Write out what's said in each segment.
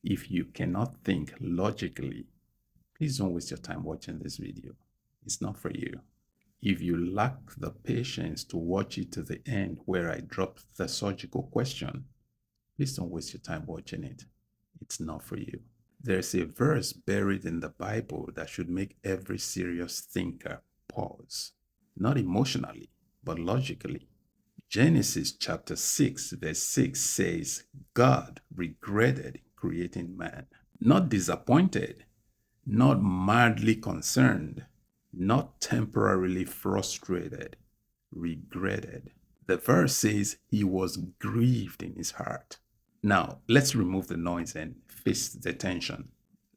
If you cannot think logically, please don't waste your time watching this video. It's not for you. If you lack the patience to watch it to the end where I drop the surgical question, please don't waste your time watching it. It's not for you. There's a verse buried in the Bible that should make every serious thinker pause. Not emotionally, but logically. Genesis chapter 6, verse 6 says, God regretted creating man. Not disappointed, not madly concerned, not temporarily frustrated, regretted. The verse says he was grieved in his heart. Now, let's remove the noise and face the tension.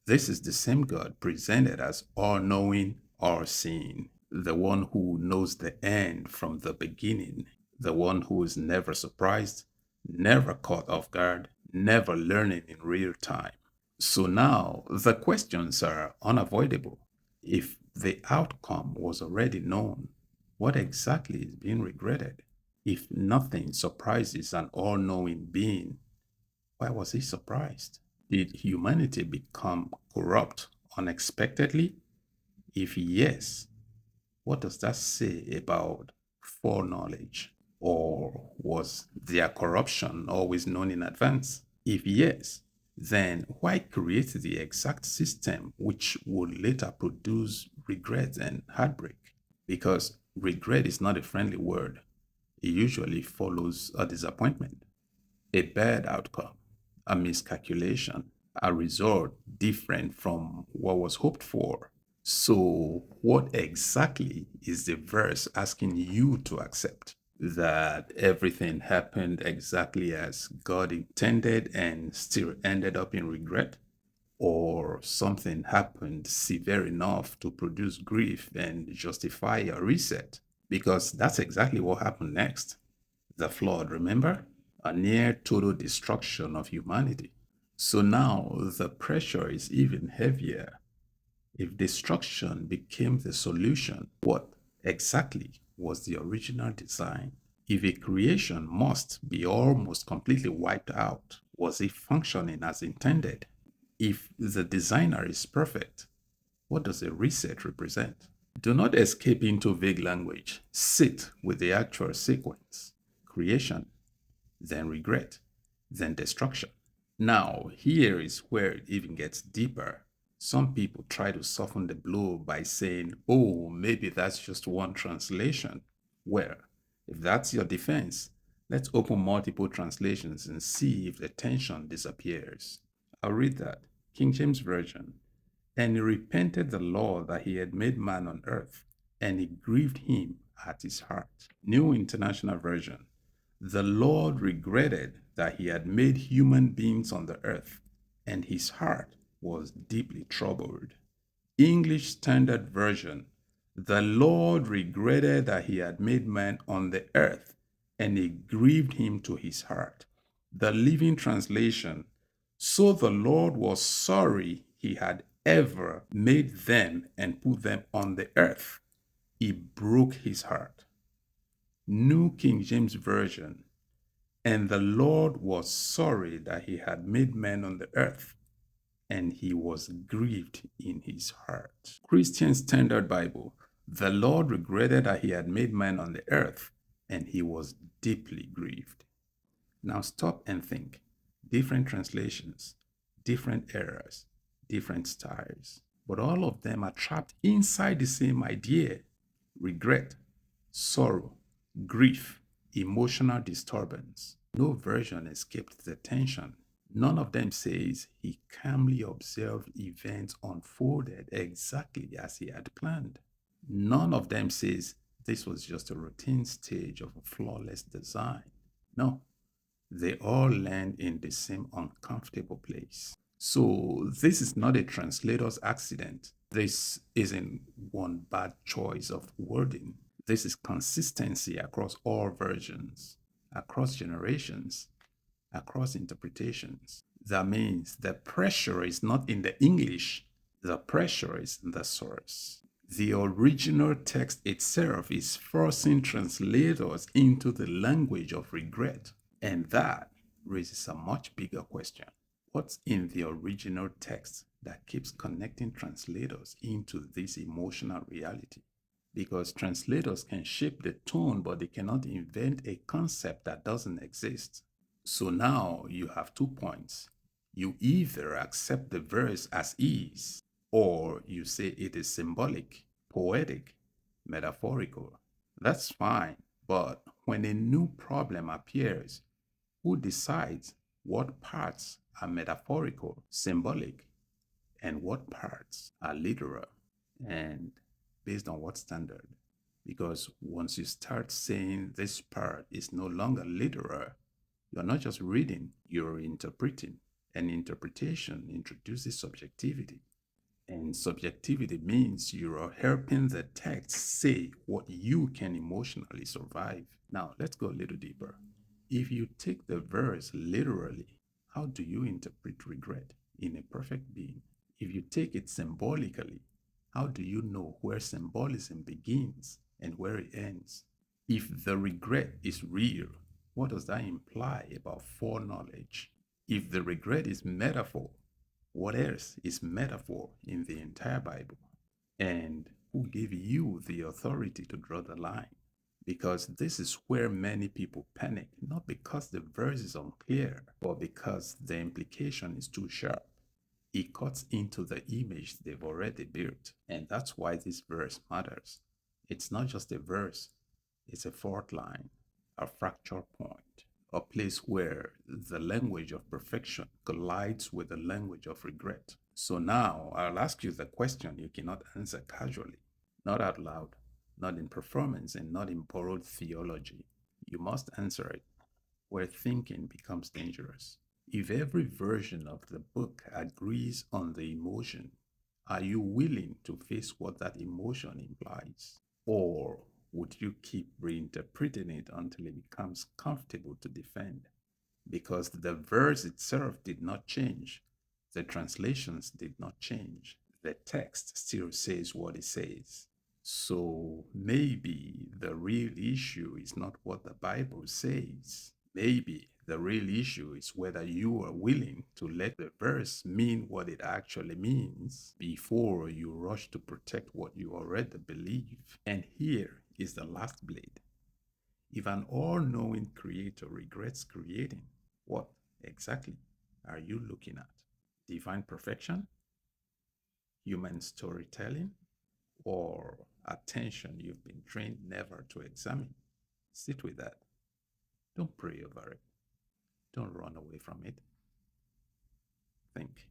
This is the same God presented as all-knowing, all-seeing, the one who knows the end from the beginning, the one who is never surprised, never caught off guard, never learning in real time. So now the questions are unavoidable. If the outcome was already known, what exactly is being regretted? If nothing surprises an all-knowing being, why was he surprised? Did humanity become corrupt unexpectedly? If yes, what does that say about foreknowledge? Or was their corruption always known in advance? If yes, then why create the exact system which would later produce regret and heartbreak? Because regret is not a friendly word. It usually follows a disappointment, a bad outcome, a miscalculation, a result different from what was hoped for. So, what exactly is the verse asking you to accept? That everything happened exactly as God intended and still ended up in regret? Or something happened severe enough to produce grief and justify a reset? Because that's exactly what happened next. The flood, remember? A near total destruction of humanity. So now the pressure is even heavier. If destruction became the solution, what exactly was the original design? If a creation must be almost completely wiped out, was it functioning as intended? If the designer is perfect, what does a reset represent? Do not escape into vague language. Sit with the actual sequence. Creation, then regret, then destruction. Now, here is where it even gets deeper. Some people try to soften the blow by saying, oh, maybe that's just one translation. Well, if that's your defense, let's open multiple translations and see if the tension disappears. I'll read that. King James Version. And he repented the Lord that he had made man on earth, and it grieved him at his heart. New International Version. The Lord regretted that he had made human beings on the earth, and his heart was deeply troubled. English Standard Version. The Lord regretted that he had made man on the earth, and it grieved him to his heart. The Living Translation. So the Lord was sorry he had ever made them and put them on the earth. It broke his heart. New King James Version. And the Lord was sorry that he had made man on the earth, and he was grieved in his heart. Christian Standard Bible. The Lord regretted that he had made man on the earth, and he was deeply grieved. Now stop and think. Different translations, different eras, different styles, but all of them are trapped inside the same idea: regret, sorrow, grief, emotional disturbance. No version escaped the tension. None of them says he calmly observed events unfolded exactly as he had planned. None of them says this was just a routine stage of a flawless design. No, they all land in the same uncomfortable place. So this is not a translator's accident. This isn't one bad choice of wording. This is consistency across all versions, across generations, across interpretations. That means the pressure is not in the English, the pressure is in the source. The original text itself is forcing translators into the language of regret. And that raises a much bigger question. What's in the original text that keeps connecting translators into this emotional reality? Because translators can shape the tone, but they cannot invent a concept that doesn't exist. So now you have 2 points. You either accept the verse as is, or you say it is symbolic, poetic, metaphorical. That's fine, but when a new problem appears, who decides what parts are metaphorical, symbolic, and what parts are literal? And based on what standard? Because once you start saying this part is no longer literal, you're not just reading, you're interpreting. And interpretation introduces subjectivity. And subjectivity means you are helping the text say what you can emotionally survive. Now, let's go a little deeper. If you take the verse literally, how do you interpret regret in a perfect being? If you take it symbolically, how do you know where symbolism begins and where it ends? If the regret is real, what does that imply about foreknowledge? If the regret is metaphor, what else is metaphor in the entire Bible? And who gave you the authority to draw the line? Because this is where many people panic, not because the verse is unclear, but because the implication is too sharp. It cuts into the image they've already built. And that's why this verse matters. It's not just a verse, it's a fault line, a fracture point, a place where the language of perfection collides with the language of regret. So now I'll ask you the question you cannot answer casually, not out loud, not in performance, and not in borrowed theology. You must answer it where thinking becomes dangerous. If every version of the book agrees on the emotion, are you willing to face what that emotion implies? Or would you keep reinterpreting it until it becomes comfortable to defend? Because the verse itself did not change, the translations did not change, the text still says what it says. So maybe the real issue is not what the Bible says. Maybe the real issue is whether you are willing to let the verse mean what it actually means before you rush to protect what you already believe. And here is the last blade. If an all knowing creator regrets creating, what exactly are you looking at? Divine perfection? Human storytelling? Or attention you've been trained never to examine? Sit with that. Don't pray over it. Don't run away from it. Think.